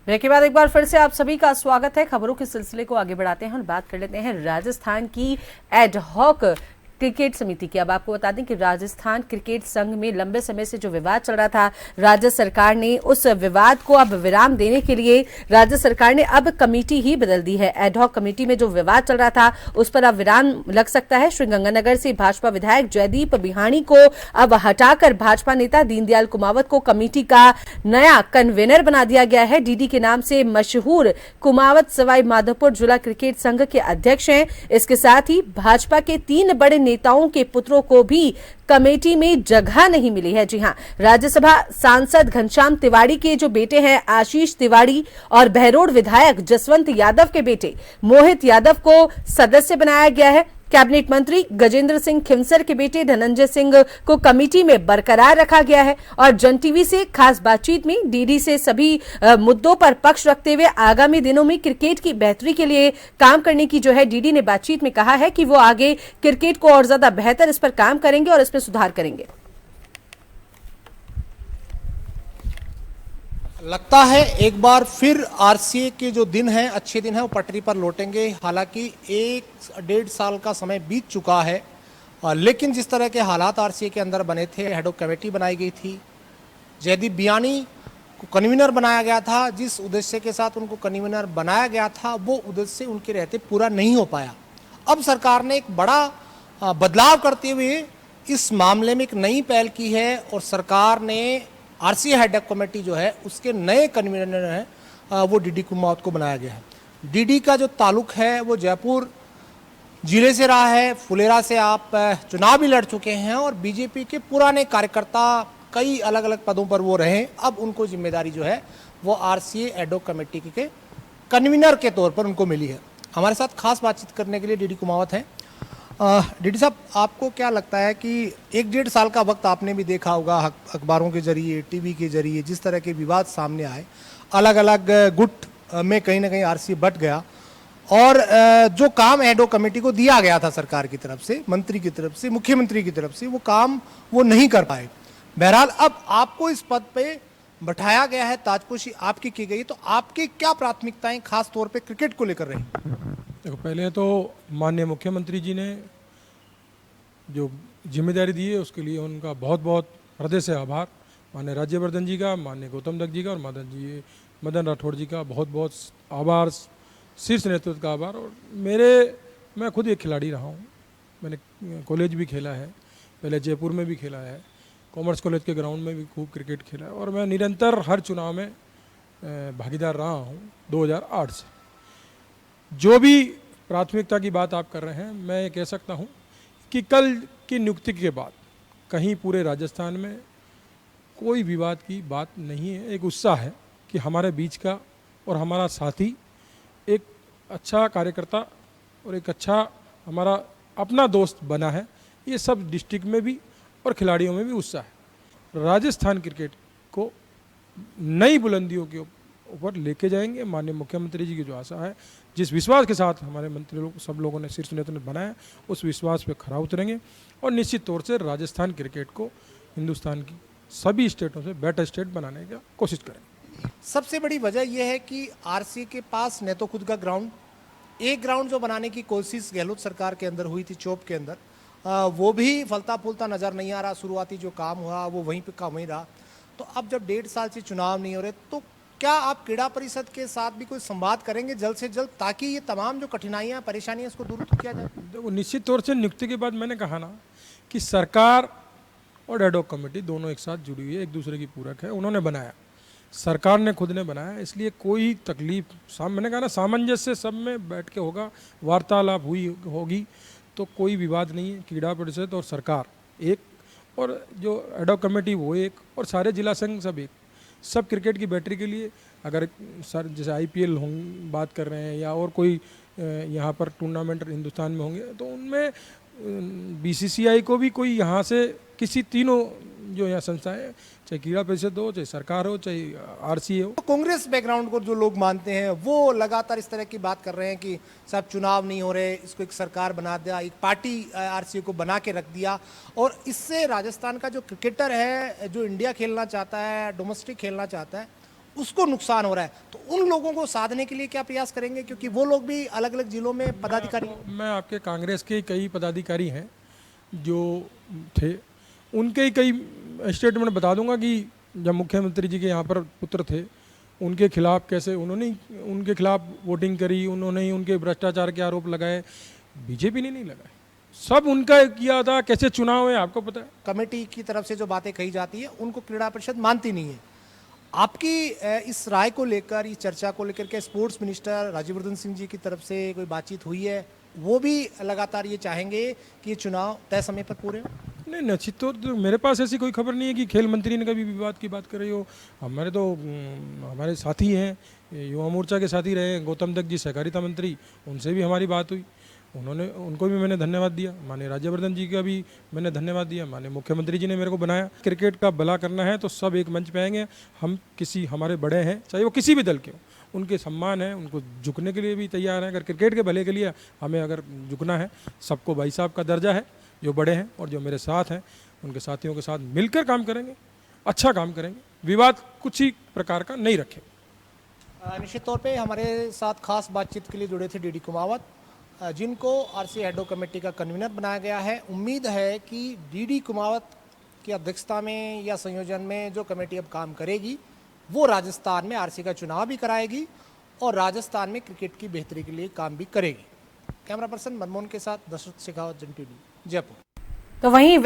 Break के बाद एक बार फिर से आप सभी का स्वागत है। खबरों के सिलसिले को आगे बढ़ाते हैं और बात कर लेते हैं राजस्थान की एड हॉक क्रिकेट समिति की। अब आपको बता दें कि राजस्थान क्रिकेट संघ में लंबे समय से जो विवाद चल रहा था, राज्य सरकार ने उस विवाद को अब विराम देने के लिए राज्य सरकार ने अब कमेटी ही बदल दी है। एड हॉक कमेटी में जो विवाद चल रहा था उस पर अब विराम लग सकता है। श्रीगंगानगर से भाजपा विधायक जयदीप बिहाणी को अब हटाकर भाजपा नेता दीनदयाल कुमावत को कमेटी का नया कन्वीनर बना दिया गया है। डीडी के नाम से मशहूर कुमावत सवाई माधोपुर जिला क्रिकेट संघ के अध्यक्ष हैं। इसके साथ ही भाजपा के 3 बड़े नेताओं के पुत्रों को भी कमेटी में जगह नहीं मिली है। जी हां, राज्यसभा सांसद घनश्याम तिवाड़ी के जो बेटे हैं आशीष तिवाड़ी और बहरोड विधायक जसवंत यादव के बेटे मोहित यादव को सदस्य बनाया गया है। कैबिनेट मंत्री गजेंद्र सिंह खिंवसर के बेटे धनंजय सिंह को कमेटी में बरकरार रखा गया है और जन टीवी से खास बातचीत में डीडी से सभी मुद्दों पर पक्ष रखते हुए आगामी दिनों में क्रिकेट की बेहतरी के लिए काम करने की जो है डीडी ने बातचीत में कहा है कि वो आगे क्रिकेट को और ज्यादा बेहतर इस पर काम करेंगे और इसमें सुधार करेंगे। लगता है एक बार फिर आरसीए के जो दिन हैं, अच्छे दिन हैं, वो पटरी पर लौटेंगे। हालांकि 1-1.5 साल का समय बीत चुका है, लेकिन जिस तरह के हालात आरसीए के अंदर बने थे, हेड ऑफ कमेटी बनाई गई थी, जयदीप बियानी को कन्वीनर बनाया गया था। जिस उद्देश्य के साथ उनको कन्वीनर बनाया गया था वो उद्देश्य उनके रहते पूरा नहीं हो पाया। अब सरकार ने एक बड़ा बदलाव करते हुए इस मामले में एक नई पहल की है और सरकार ने आरसीए हेड ऑफ कमेटी जो है उसके नए कन्वीनर हैं वो डीडी कुमावत को बनाया गया है। डीडी का जो ताल्लुक है वो जयपुर जिले से रहा है। फुलेरा से आप चुनाव भी लड़ चुके हैं और बीजेपी के पुराने कार्यकर्ता कई अलग अलग पदों पर वो रहे। अब उनको जिम्मेदारी जो है वो आरसीए हेड ऑफ कमेटी के कन्वीनर के तौर पर उनको मिली है। हमारे साथ खास बातचीत करने के लिए डीडी कुमावत हैं। डीडी साहब, आपको क्या लगता है कि 1-1.5 साल का वक्त आपने भी देखा होगा अखबारों के जरिए, टीवी के जरिए, जिस तरह के विवाद सामने आए, अलग अलग गुट में कहीं ना कहीं आरसीए बट गया और जो काम हेड ऑफ कमेटी को दिया गया था सरकार की तरफ से, मंत्री की तरफ से, मुख्यमंत्री की तरफ से, वो काम वो नहीं कर पाए। बहरहाल अब आपको इस पद पे बैठाया गया है, ताजपोशी आपकी की गई, तो आपकी क्या प्राथमिकताएं खास तौर पे क्रिकेट को लेकर रही? देखो, पहले तो माननीय मुख्यमंत्री जी ने जो जिम्मेदारी दी है उसके लिए उनका बहुत बहुत हृदय से आभार। माननीय राज्यवर्धन जी का, माननीय गौतम दत्त जी का और मदन राठौड़ जी का बहुत बहुत आभार, शीर्ष नेतृत्व का आभार। और मैं खुद एक खिलाड़ी रहा हूँ। मैंने कॉलेज भी खेला है, पहले जयपुर में भी खेला है, कॉमर्स कॉलेज के ग्राउंड में भी खूब क्रिकेट खेला है और मैं निरंतर हर चुनाव में भागीदार रहा हूँ 2008 से। जो भी प्राथमिकता की बात आप कर रहे हैं, मैं ये कह सकता हूँ कि कल की नियुक्ति के बाद कहीं पूरे राजस्थान में कोई विवाद की बात नहीं है। एक उत्साह है कि हमारे बीच का और हमारा साथी एक अच्छा कार्यकर्ता और एक अच्छा हमारा अपना दोस्त बना है। ये सब डिस्ट्रिक्ट में भी और खिलाड़ियों में भी उत्साह है। राजस्थान क्रिकेट को नई बुलंदियों के ऊपर लेके जाएंगे। माननीय मुख्यमंत्री जी की जो आशा है, जिस विश्वास के साथ हमारे मंत्री लोग, सब लोगों ने, शीर्ष नेतृत्व ने बनाया, उस विश्वास पे खरा उतरेंगे और निश्चित तौर से राजस्थान क्रिकेट को हिंदुस्तान की सभी स्टेटों से बेटर स्टेट बनाने की कोशिश करेंगे। सबसे बड़ी वजह यह है कि आरसीए के पास न तो खुद का ग्राउंड, एक ग्राउंड जो बनाने की कोशिश गहलोत सरकार के अंदर हुई थी चौक के अंदर, वो भी फलता फूलता नजर नहीं आ रहा। शुरुआती जो काम हुआ वो वहीं पे का वहीं रहा। तो अब जब 1.5 साल से चुनाव नहीं हो रहे, तो क्या आप क्रीड़ा परिषद के साथ भी कोई संवाद करेंगे जल्द से जल्द, ताकि ये तमाम जो कठिनाइयां, परेशानियां, इसको दूर किया जाए? देखो, निश्चित तौर से नियुक्ति के बाद मैंने कहा ना कि सरकार और हेड ऑफ कमेटी दोनों एक साथ जुड़ी हुई है, एक दूसरे की पूरक है। उन्होंने बनाया, सरकार ने खुद ने बनाया, इसलिए कोई तकलीफ, मैंने कहा ना, सामंजस्य सब में बैठ के होगा, वार्तालाप हुई होगी, तो कोई विवाद नहीं है। क्रीड़ा परिषद और सरकार एक, और जो हेड ऑफ कमेटी वो एक, और सारे जिला संघ सब एक। सब क्रिकेट की बैटरी के लिए, अगर सर जैसे आईपीएल बात कर रहे हैं या और कोई यहाँ पर टूर्नामेंट हिंदुस्तान में होंगे, तो उनमें बीसीसीआई को भी कोई यहाँ से किसी तीनों जो यहाँ संस्थाएं, चाहे क्रीड़ा परिषद हो, चाहे सरकार हो, चाहे आरसीए हो। कांग्रेस बैकग्राउंड को जो लोग मानते हैं वो लगातार इस तरह की बात कर रहे हैं कि सब चुनाव नहीं हो रहे, इसको एक सरकार बना दिया, एक पार्टी आरसीए को बना के रख दिया, और इससे राजस्थान का जो क्रिकेटर है, जो इंडिया खेलना चाहता है, डोमेस्टिक खेलना चाहता है, उसको नुकसान हो रहा है, तो उन लोगों को साधने के लिए क्या प्रयास करेंगे, क्योंकि वो लोग भी अलग अलग जिलों में पदाधिकारी हैं। मैं आपके कांग्रेस के कई पदाधिकारी हैं जो थे, उनके ही कई स्टेटमेंट बता दूंगा कि जब मुख्यमंत्री जी के यहाँ पर पुत्र थे उनके खिलाफ कैसे उन्होंने उनके खिलाफ वोटिंग करी, उन्होंने ही उनके भ्रष्टाचार के आरोप लगाए, बीजेपी ने नहीं लगाए, सब उनका किया था। कैसे चुनाव है आपको पता है। कमेटी की तरफ से जो बातें कही जाती है उनको क्रीड़ा परिषद मानती नहीं है। आपकी इस राय को लेकर, इस चर्चा को लेकर के स्पोर्ट्स मिनिस्टर राज्यवर्धन सिंह जी की तरफ से कोई बातचीत हुई है? वो भी लगातार ये चाहेंगे कि ये चुनाव तय समय पर पूरे हो। नहीं, निश्चित तो मेरे पास ऐसी कोई खबर नहीं है कि खेल मंत्री ने कभी विवाद की बात कर रही हो। हमारे तो हमारे साथी हैं, युवा मोर्चा के साथी रहे गौतम दत्त जी सहकारिता मंत्री, उनसे भी हमारी बात हुई, उनको भी मैंने धन्यवाद दिया। माननीय राज्यवर्धन जी का भी मैंने धन्यवाद दिया। माननीय मुख्यमंत्री जी ने मेरे को बनाया। क्रिकेट का भला करना है तो सब एक मंच पे आएंगे। हम हमारे बड़े हैं, चाहे वो किसी भी दल के हो, उनके सम्मान है, उनको झुकने के लिए भी तैयार हैं। अगर क्रिकेट के भले के लिए हमें अगर झुकना है, सबको भाई साहब का दर्जा है, जो बड़े हैं और जो मेरे साथ हैं उनके साथियों के साथ मिलकर काम करेंगे, अच्छा काम करेंगे, विवाद कुछ ही प्रकार का नहीं रखेंगे। निश्चित तौर पे हमारे साथ खास बातचीत के लिए जुड़े थे डीडी कुमावत, जिनको आरसीए हेड ऑफ कमेटी का कन्वीनर बनाया गया है। उम्मीद है कि डीडी कुमावत की अध्यक्षता में या संयोजन में जो कमेटी अब काम करेगी वो राजस्थान में आरसीए का चुनाव भी कराएगी और राजस्थान में क्रिकेट की बेहतरी के लिए काम भी करेगी। कैमरा पर्सन मनमोहन के साथ दशरथ शेखावत, जन टीवी, जयपुर। तो वहीं